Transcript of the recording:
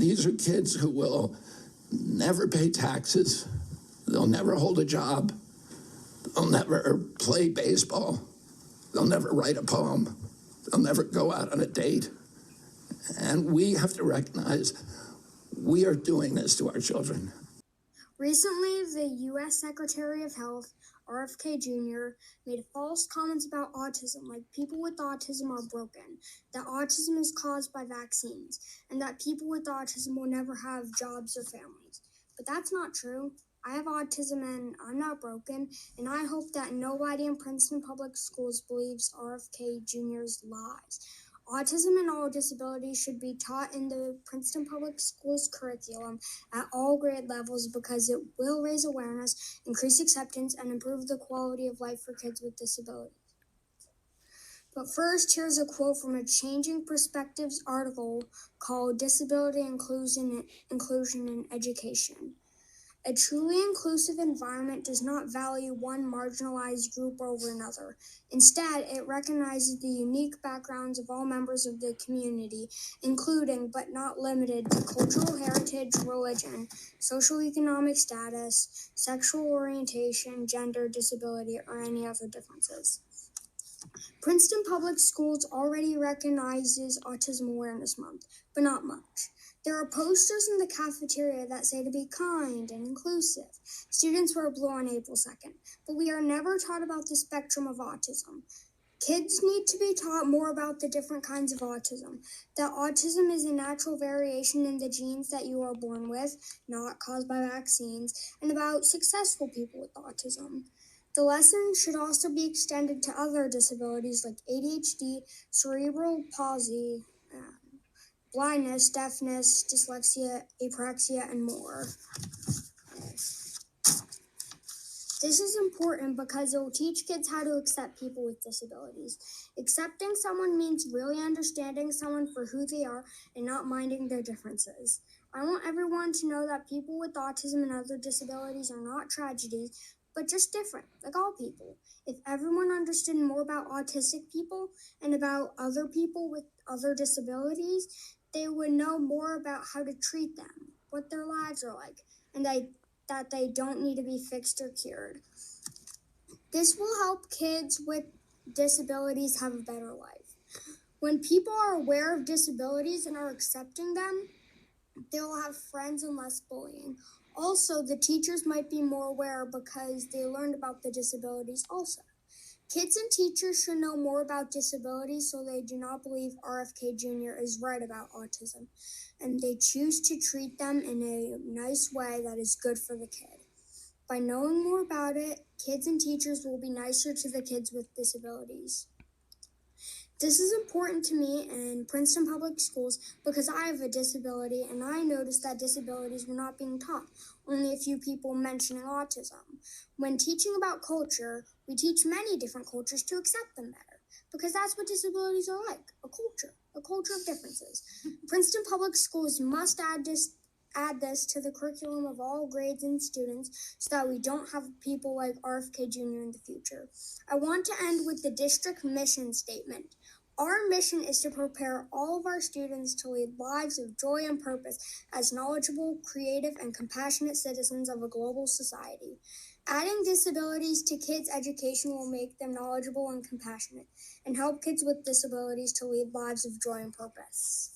These are kids who will never pay taxes. They'll never hold a job. They'll never play baseball. They'll never write a poem. They'll never go out on a date. And we have to recognize we are doing this to our children. Recently, the U.S. Secretary of Health, RFK Jr., made false comments about autism, like people with autism are broken, that autism is caused by vaccines, and that people with autism will never have jobs or families. But that's not true. I have autism and I'm not broken, and I hope that nobody in Princeton Public Schools believes RFK Jr.'s lies. Autism and all disabilities should be taught in the Princeton Public Schools curriculum at all grade levels because it will raise awareness, increase acceptance, and improve the quality of life for kids with disabilities. But first, here's a quote from a Changing Perspectives article called Disability Inclusion in Education. A truly inclusive environment does not value one marginalized group over another. Instead, it recognizes the unique backgrounds of all members of the community, including but not limited to cultural heritage, religion, socioeconomic status, sexual orientation, gender, disability, or any other differences. Princeton Public Schools already recognizes Autism Awareness Month, but not much. There are posters in the cafeteria that say to be kind and inclusive. Students wear blue on April 2nd, but we are never taught about the spectrum of autism. Kids need to be taught more about the different kinds of autism, that autism is a natural variation in the genes that you are born with, not caused by vaccines, and about successful people with autism. The lesson should also be extended to other disabilities like ADHD, cerebral palsy, blindness, deafness, dyslexia, apraxia, and more. This is important because it will teach kids how to accept people with disabilities. Accepting someone means really understanding someone for who they are and not minding their differences. I want everyone to know that people with autism and other disabilities are not tragedies, but just different, like all people. If everyone understood more about autistic people and about other people with other disabilities, they would know more about how to treat them, what their lives are like, and that they don't need to be fixed or cured. This will help kids with disabilities have a better life. When people are aware of disabilities and are accepting them, they will have friends and less bullying. Also, the teachers might be more aware because they learned about the disabilities also. Kids and teachers should know more about disabilities so they do not believe RFK Jr. is right about autism, and they choose to treat them in a nice way that is good for the kid. By knowing more about it, kids and teachers will be nicer to the kids with disabilities. This is important to me in Princeton Public Schools because I have a disability and I noticed that disabilities were not being taught, only a few people mentioning autism. When teaching about culture, we teach many different cultures to accept them better because that's what disabilities are like, a culture of differences. Princeton Public Schools must add this to the curriculum of all grades and students so that we don't have people like RFK Jr. in the future. I want to end with the district mission statement. Our mission is to prepare all of our students to lead lives of joy and purpose as knowledgeable, creative, and compassionate citizens of a global society. Adding disabilities to kids' education will make them knowledgeable and compassionate and help kids with disabilities to lead lives of joy and purpose.